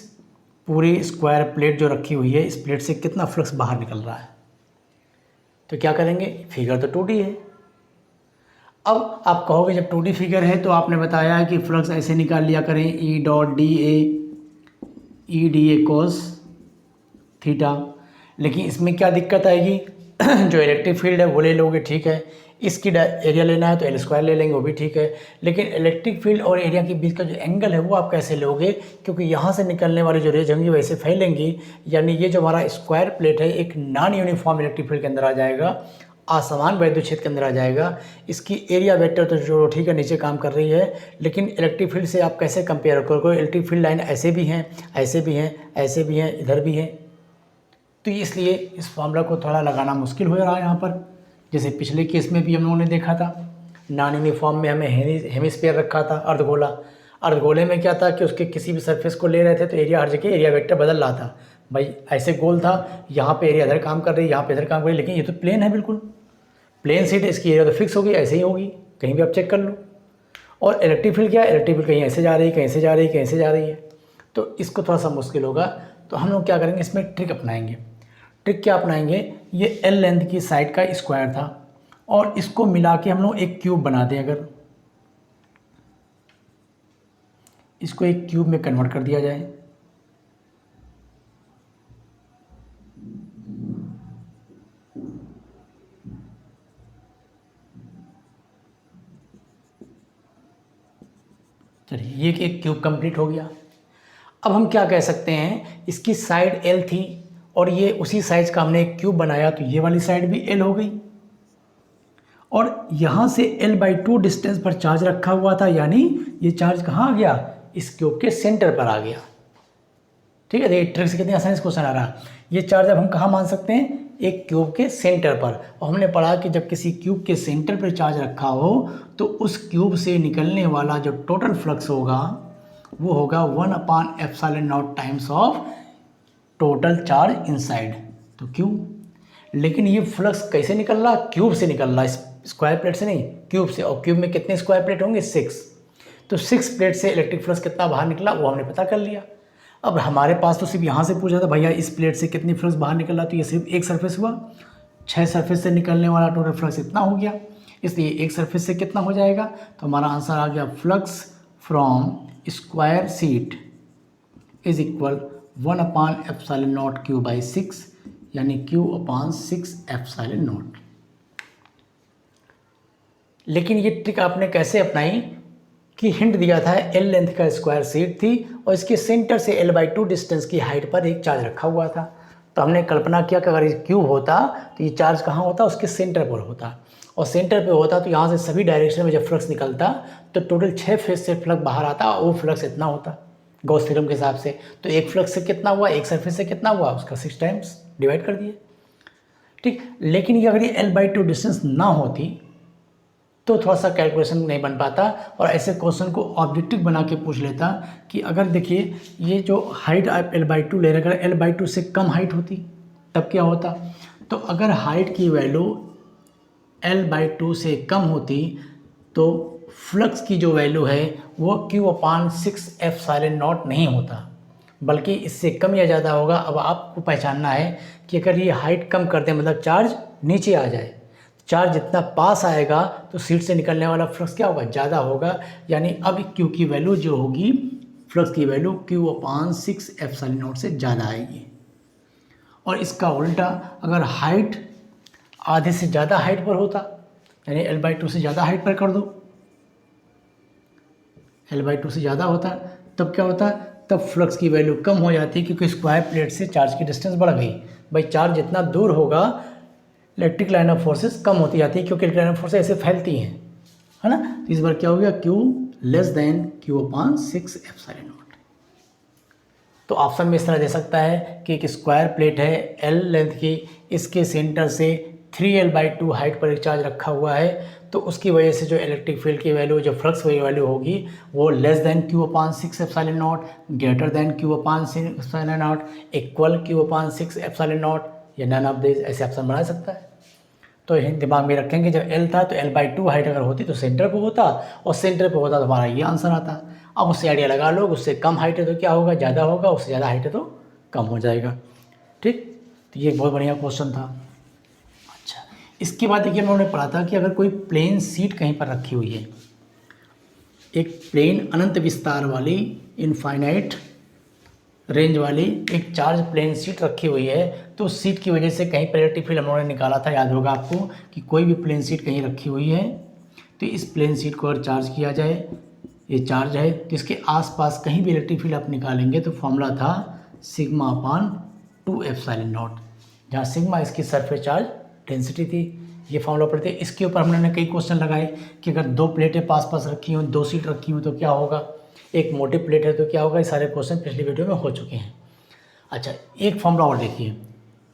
पूरी स्क्वायर प्लेट जो रखी हुई है इस प्लेट से कितना फ्लक्स बाहर निकल रहा है। तो क्या करेंगे, फिगर तो 2D है। अब आप कहोगे जब 2D फिगर है तो आपने बताया है कि फ्लक्स ऐसे निकाल लिया करें, E.dA cos थीटा। लेकिन इसमें क्या दिक्कत आएगी जो इलेक्ट्रिक फील्ड है वो ले लोगे, ठीक है। इसकी एरिया लेना है तो L² ले लेंगे, वो भी ठीक है। लेकिन इलेक्ट्रिक फील्ड और एरिया के बीच का जो एंगल है वो आप कैसे लोगे, क्योंकि यहाँ से निकलने वाली जो रेज होंगी वैसे फैलेंगी। यानी ये जो हमारा स्क्वायर प्लेट है एक नॉन यूनिफॉर्म इलेक्ट्रिक फील्ड के अंदर आ जाएगा असमान वैद्युत क्षेत्र के अंदर आ जाएगा। इसकी एरिया वेक्टर तो जो ठीक है नीचे काम कर रही है, लेकिन इलेक्ट्रिक फील्ड से आप कैसे कंपेयर करोगे? इलेक्ट्रिक फील्ड लाइन ऐसे भी हैं, ऐसे भी हैं, ऐसे भी हैं, इधर भी है, तो इसलिए इस फॉर्मूला को थोड़ा लगाना मुश्किल हो रहा है यहाँ पर। जैसे पिछले केस में भी हम लोगों ने देखा था, नॉन यूनिफॉर्म में हमें हेमिस्फीयर रखा था, अर्धगोला। अर्धगोले में क्या था कि उसके किसी भी सरफेस को ले रहे थे तो एरिया हर जगह एरिया वेक्टर बदल रहा था। भाई ऐसे गोल था, यहाँ पे एरिया इधर काम कर रही है, यहाँ पे इधर काम कर रही है, लेकिन ये तो प्लेन है, बिल्कुल प्लेन शीट है, इसकी एरिया तो फिक्स होगी, ऐसे ही होगी, कहीं भी आप चेक कर लो। और इलेक्ट्रिक फील्ड क्या है? इलेक्ट्रिक फील्ड कहीं ऐसे जा रही है, कहीं ऐसे जा रही है, कहीं ऐसे जा रही है, तो इसको थोड़ा सा मुश्किल होगा। तो हम लोग क्या करेंगे, इसमें ट्रिक अपनाएंगे। ट्रिक क्या अपनाएंगे? ये एल लेंथ की साइड का स्क्वायर था और इसको मिला के हम लोग एक क्यूब बना दें। अगर इसको एक क्यूब में कन्वर्ट कर दिया जाए, चलिए ये एक क्यूब कंप्लीट हो गया। अब हम क्या कह सकते हैं, इसकी साइड एल थी और ये उसी साइज का हमने एक क्यूब बनाया, तो ये वाली साइड भी एल हो गई। और यहाँ से L/2 डिस्टेंस पर चार्ज रखा हुआ था, यानी ये चार्ज कहाँ आ गया? इस क्यूब के सेंटर पर आ गया। ठीक है, देखिए ट्रिक से कितनी आसानी से क्वेश्चन आ रहा है। ये चार्ज अब हम कहाँ मान सकते हैं? एक क्यूब के सेंटर पर। और हमने पढ़ा कि जब किसी क्यूब के सेंटर पर चार्ज रखा हो तो उस क्यूब से निकलने वाला जो टोटल फ्लक्स होगा वो होगा 1/ε0 times of total charge inside. तो क्यूब, लेकिन ये फ्लक्स कैसे निकल रहा? क्यूब से निकल रहा, स्क्वायर प्लेट से नहीं, क्यूब से। और क्यूब में कितने स्क्वायर प्लेट होंगे? 6। तो 6 प्लेट से इलेक्ट्रिक फ्लक्स कितना बाहर निकला वो हमने पता कर लिया। अब हमारे पास तो सिर्फ यहाँ से पूछा था भैया इस प्लेट से कितनी फ्लक्स बाहर निकल रहा, तो ये सिर्फ एक सरफेस हुआ, 6 सरफेस से निकलने वाला टोटल फ्लक्स इतना हो गया, इसलिए एक सरफेस से कितना हो जाएगा? तो हमारा आंसर आ गया flux from square sheet is equal 1/ε0 Q/6, यानी Q/6ε0। लेकिन ये ट्रिक आपने कैसे अपनाई कि हिंट दिया था एल लेंथ का स्क्वायर शीट थी और इसके सेंटर से L/2 डिस्टेंस की हाइट पर एक चार्ज रखा हुआ था। तो हमने कल्पना किया कि अगर ये क्यूब होता तो ये चार्ज कहाँ होता? उसके सेंटर पर होता, और सेंटर पे होता तो यहाँ से सभी डायरेक्शन में जब फ्लक्स निकलता तो टोटल 6 फेज से फ्लक्स बाहर आता और वो फ्लक्स इतना होता गॉस थ्योरम के हिसाब से। तो एक फ्लक्स से कितना हुआ? एक सरफेस से कितना हुआ? उसका 6 टाइम्स डिवाइड कर दिए। ठीक, लेकिन ये अगर ये L/2 डिस्टेंस ना होती तो थोड़ा सा कैलकुलेशन नहीं बन पाता और ऐसे क्वेश्चन को ऑब्जेक्टिव बना के पूछ लेता कि अगर देखिए ये जो हाइट आप L/2 ले रहे, अगर L/2 से कम हाइट होती तब क्या होता? तो अगर हाइट की वैल्यू L/2 से कम होती तो फ्लक्स की जो वैल्यू है वो Q/6ε0 नहीं होता, बल्कि इससे कम या ज़्यादा होगा। अब आपको पहचानना है कि अगर ये हाइट कम कर दें, मतलब चार्ज नीचे आ जाए, चार्ज जितना पास आएगा तो सीट से निकलने वाला फ्लक्स क्या होगा? ज़्यादा होगा। यानी अब Q की वैल्यू जो होगी, फ्लक्स की वैल्यू Q/6ε0 से ज़्यादा आएगी। और इसका उल्टा अगर हाइट आधे से ज़्यादा हाइट पर होता, यानी L/2 से ज़्यादा हाइट पर कर दो, L/2 से ज़्यादा होता, तब क्या होता? तब फ्लक्स की वैल्यू कम हो जाती क्योंकि स्क्वायर प्लेट से चार्ज की डिस्टेंस बढ़ गई। भाई चार्ज जितना दूर होगा इलेक्ट्रिक लाइन ऑफ फोर्सेस कम होती जाती है क्योंकि इलेक्ट्रिक लाइन ऑफ फोर्सेस ऐसे फैलती हैं, है ना। तो इस बार क्या हो गया? Q less than Q/6ε0। तो ऑप्शन में इस तरह दे सकता है कि एक स्क्वायर प्लेट है L लेंथ की, इसके सेंटर से 3L/2 हाइट पर एक चार्ज रखा हुआ है, तो उसकी वजह से जो इलेक्ट्रिक फील्ड की वैल्यू, जो फ्लक्स की वैल्यू होगी वो less than Q/6ε0, greater than Q/6ε0, equal Q/6ε0 या नन ऑफ दिस, ऐसे ऑप्शन बना सकता है। तो यही दिमाग में रखेंगे, जब L था तो L/2 हाइट अगर होती तो सेंटर पे होता, और सेंटर पे होता तो हमारा ये आंसर आता। अब उससे आइडिया लगा लो, उससे कम हाइट है तो क्या होगा? ज़्यादा होगा, उससे ज़्यादा हाइट है तो कम हो जाएगा। ठीक, तो ये बहुत बढ़िया क्वेश्चन था। अच्छा, इसके बाद देखिए हम लोगों ने पढ़ा था कि अगर कोई प्लेन सीट कहीं पर रखी हुई है, एक प्लेन अनंत विस्तार वाली, इनफाइनाइट रेंज वाली एक चार्ज प्लेन सीट रखी हुई है, तो उस सीट की वजह से कहीं पर इलेक्ट्रिक फील्ड हम लोगों ने निकाला था, याद होगा आपको कि कोई भी प्लेन सीट कहीं रखी हुई है तो इस प्लेन सीट को अगर चार्ज किया जाए, ये चार्ज है, तो इसके आसपास कहीं भी इलेक्ट्रिक फील्ड आप निकालेंगे तो फॉर्मूला था σ/2ε0, जहाँ सिग्मा इसकी सरफेस चार्ज डेंसिटी थी, ये फॉर्मूला पढ़ते हैं। इसके ऊपर हमने कई क्वेश्चन लगाए कि अगर दो प्लेटें पास पास रखी हों, दो सीट रखी हों तो क्या होगा, एक मोटी प्लेट है तो क्या होगा। ये सारे क्वेश्चन पिछली वीडियो में हो चुके हैं। अच्छा, एक फॉर्मूला और देखिए,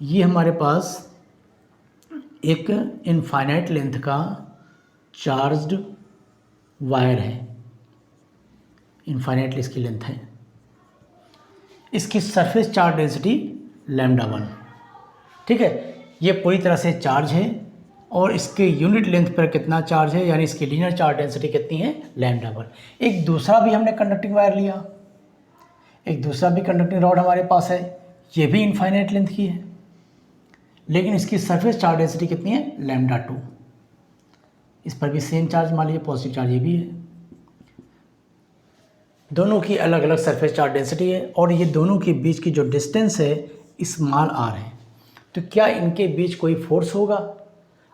ये हमारे पास एक इनफाइनाइट लेंथ का चार्ज्ड वायर है, इनफाइनाइट इसकी लेंथ है, इसकी सरफेस चार्ज डेंसिटी λ1, ठीक है। ये पूरी तरह से चार्ज है और इसके यूनिट लेंथ पर कितना चार्ज है, यानी इसकी लीनियर चार्ज डेंसिटी कितनी है, λ1। एक दूसरा भी हमने कंडक्टिंग वायर लिया, एक दूसरा भी कंडक्टिंग रॉड हमारे पास है, ये भी इनफाइनाइट लेंथ की है, लेकिन इसकी सरफेस चार्ज डेंसिटी कितनी है, λ2। इस पर भी सेम चार्ज मान लीजिए, पॉजिटिव चार्ज ये भी है। दोनों की अलग अलग सरफेस चार्ज डेंसिटी है और ये दोनों के बीच की जो डिस्टेंस है स्मॉल r है। तो क्या इनके बीच कोई फोर्स होगा,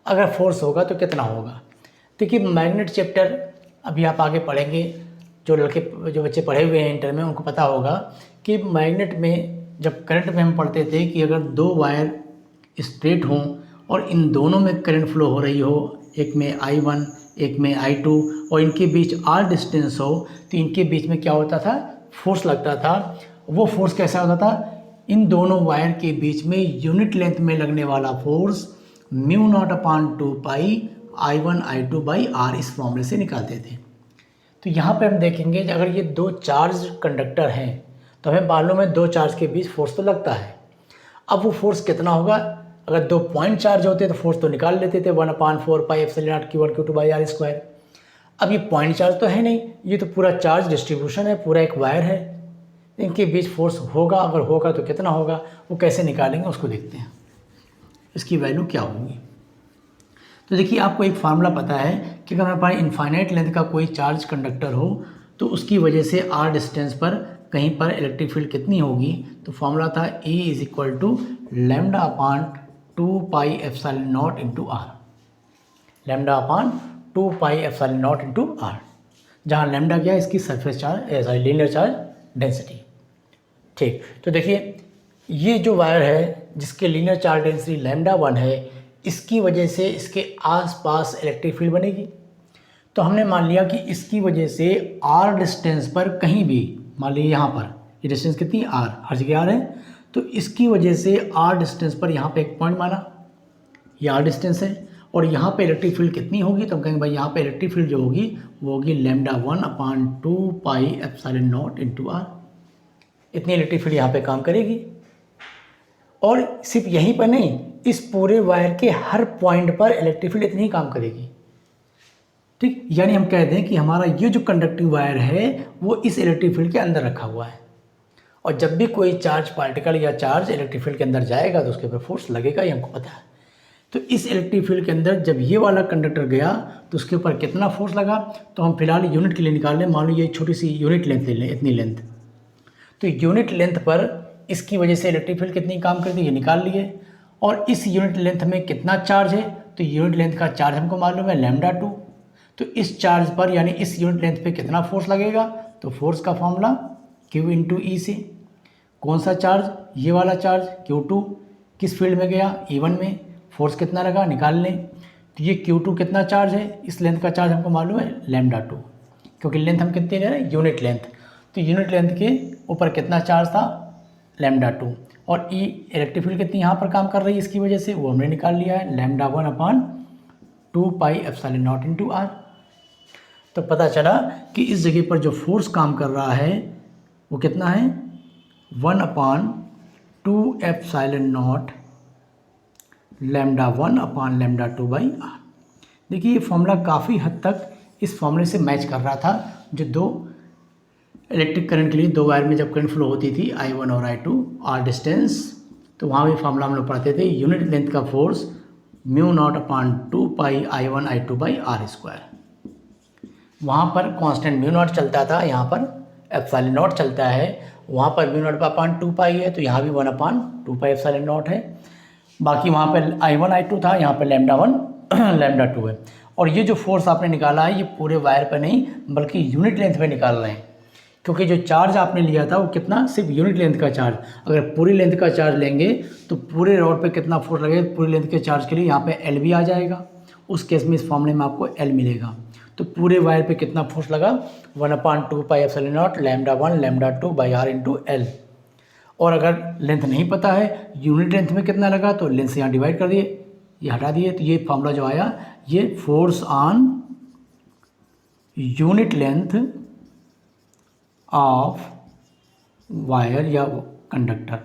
अगर फोर्स होगा तो कितना होगा। देखिए मैग्नेट चैप्टर अभी आप आगे पढ़ेंगे, जो बच्चे पढ़े हुए हैं इंटर में उनको पता होगा कि मैग्नेट में जब करंट में हम पढ़ते थे कि अगर दो वायर स्ट्रेट हों और इन दोनों में करंट फ्लो हो रही हो, एक में I1 एक में I2 और इनके बीच r डिस्टेंस हो, तो इनके बीच में क्या होता था, फोर्स लगता था। वो फोर्स कैसा होता था, इन दोनों वायर के बीच में यूनिट लेंथ में लगने वाला फोर्स μ0/2π I1 I2/r इस फॉर्मूले से निकालते थे। तो यहाँ पे हम देखेंगे अगर ये दो चार्ज कंडक्टर हैं तो हमें मालूम है दो चार्ज के बीच फोर्स तो लगता है। अब वो फोर्स कितना होगा, अगर दो पॉइंट चार्ज होते तो फोर्स तो निकाल लेते थे 1/4πε0 Q1 Q2/r²। अब ये पॉइंट चार्ज तो है नहीं, ये तो पूरा चार्ज डिस्ट्रीब्यूशन है, पूरा एक वायर है, इनके बीच फोर्स होगा, अगर होगा तो कितना होगा, वो कैसे निकालेंगे उसको देखते हैं, इसकी वैल्यू क्या होगी। तो देखिए आपको एक फार्मूला पता है कि अगर हमारे पास इनफाइनाइट लेंथ का कोई चार्ज कंडक्टर हो तो उसकी वजह से r डिस्टेंस पर कहीं पर इलेक्ट्रिक फील्ड कितनी होगी। तो फार्मूला था E = λ/2πε0 × r, λ/2πε0 × r, जहाँ लैम्डा क्या है, इसकी surface charge linear charge density. ठीक, तो देखिए ये जो वायर है जिसके लीनियर चार्ज डेंसिटी λ1 है, इसकी वजह से इसके आसपास इलेक्ट्रिक फील्ड बनेगी। तो हमने मान लिया कि इसकी वजह से r डिस्टेंस पर कहीं भी, मान लीजिए यहाँ पर ये डिस्टेंस कितनी r, हर जगह r है, तो इसकी वजह से r डिस्टेंस पर यहाँ पे एक पॉइंट माना, ये r डिस्टेंस है और यहाँ पे इलेक्ट्रिक फील्ड कितनी होगी, तो हम कहेंगे भाई यहाँ पे इलेक्ट्रिक फील्ड जो होगी वो होगी λ1/2πε0 × r। इतनी इलेक्ट्रिक फील्ड यहाँ पे काम करेगी। और सिर्फ यहीं पर नहीं, इस पूरे वायर के हर पॉइंट पर इलेक्ट्रिक फील्ड इतनी ही काम करेगी। ठीक, यानी हम कह दें कि हमारा ये जो कंडक्टिंग वायर है वो इस इलेक्ट्रिक फील्ड के अंदर रखा हुआ है और जब भी कोई चार्ज पार्टिकल या चार्ज इलेक्ट्रिक फील्ड के अंदर जाएगा तो उसके ऊपर फोर्स लगेगा, ये हमको पता है। तो इस इलेक्ट्रिक फील्ड के अंदर जब ये वाला कंडक्टर गया तो उसके ऊपर कितना फोर्स लगा, तो हम फिलहाल यूनिट के लिए निकाल लें। मान लो ये छोटी सी यूनिट लेंथ ले लें, इतनी लेंथ, तो यूनिट लेंथ पर इसकी वजह से इलेक्ट्रिक फील्ड कितनी काम करती है ये निकाल लिए। और इस यूनिट लेंथ में कितना चार्ज है, तो यूनिट लेंथ का चार्ज हमको मालूम है λ2। तो इस चार्ज पर यानी इस यूनिट लेंथ पे कितना फोर्स लगेगा, तो फोर्स का फॉर्मूला Q × E से, कौन सा चार्ज, ये वाला चार्ज Q2 किस फील्ड में गया, E1 में, फोर्स कितना लगा निकाल लें। तो ये Q2 कितना चार्ज है, इस लेंथ का चार्ज हमको मालूम है λ2, क्योंकि लेंथ हम कितनी ले रहे हैं, यूनिट लेंथ। तो यूनिट लेंथ के ऊपर कितना चार्ज था, λ2, और E इलेक्ट्रिक फील्ड कितनी यहाँ पर काम कर रही है इसकी वजह से, वो हमने निकाल लिया है λ1/2πε0 × r। तो पता चला कि इस जगह पर जो फोर्स काम कर रहा है वो कितना है, 1/2ε0 λ1/λ2/r। देखिए ये फॉर्मूला काफ़ी हद तक इस फॉर्मूले से मैच कर रहा था, जो दो इलेक्ट्रिक करंट के लिए दो वायर में जब करंट फ्लो होती थी I1 और I2 r डिस्टेंस, तो वहाँ भी फॉर्मूला हम लोग पढ़ते थे, यूनिट लेंथ का फोर्स μ0/2π I1 I2/r²। वहाँ पर कांस्टेंट μ0 चलता था, यहाँ पर ε0 चलता है, वहाँ पर μ0/2π है तो यहाँ भी 1/2πε0 है। बाकी वहाँ पर I1 I2 था, यहाँ पर λ1 λ2 है। और ये जो फोर्स आपने निकाला है ये पूरे वायर पर नहीं बल्कि यूनिट लेंथ पे निकाल रहे हैं, क्योंकि जो चार्ज आपने लिया था वो कितना, सिर्फ यूनिट लेंथ का चार्ज। अगर पूरी लेंथ का चार्ज लेंगे तो पूरे रॉड पे कितना फोर्स लगेगा, पूरी लेंथ के चार्ज के लिए यहाँ पे एल भी आ जाएगा। उस केस में इस फॉर्मूले में आपको एल मिलेगा। तो पूरे वायर पे कितना फोर्स लगा, 1/2 pi epsilon naught λ1 λ2 by R into L. और अगर लेंथ नहीं पता है यूनिट लेंथ में कितना लगा तो लेंथ से यहाँ डिवाइड कर दिए, ये हटा दिए, तो ये फॉर्मूला जो आया ये force on unit length of wire या कंडक्टर।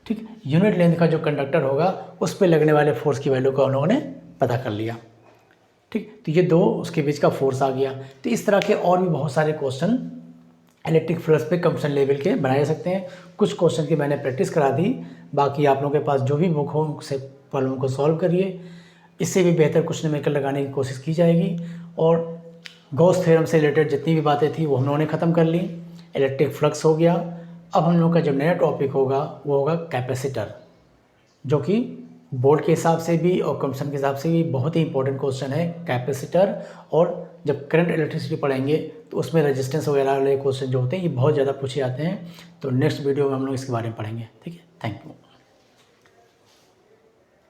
ठीक, यूनिट लेंथ का जो कंडक्टर होगा उस पे लगने वाले फोर्स की वैल्यू को हम लोगों ने पता कर लिया। ठीक, तो ये दो उसके बीच का फोर्स आ गया। तो इस तरह के और भी बहुत सारे क्वेश्चन इलेक्ट्रिक फ्लक्स पे कंप्यूटर लेवल के बनाए जा सकते हैं। कुछ क्वेश्चन की मैंने प्रैक्टिस करा दी, बाकी आप लोगों के पास जो भी बुक हो उससे प्रॉब्लम को सॉल्व करिए। इससे भी बेहतर क्वेश्चन मेकर लगाने की कोशिश की जाएगी। और गॉस थ्योरम से रिलेटेड जितनी भी बातें थी वो हम लोगों ने ख़त्म कर ली। इलेक्ट्रिक फ्लक्स हो गया। अब हम लोग का जो नया टॉपिक होगा वो होगा कैपेसिटर, जो कि बोर्ड के हिसाब से भी और कंप्यूटर के हिसाब से भी बहुत ही इंपॉर्टेंट क्वेश्चन है कैपेसिटर। और जब करंट इलेक्ट्रिसिटी पढ़ेंगे तो उसमें रेजिस्टेंस वगैरह वाले क्वेश्चन जो होते हैं ये बहुत ज़्यादा पूछे जाते हैं। तो नेक्स्ट वीडियो में हम लोग इसके बारे में पढ़ेंगे। ठीक है, थैंक यू।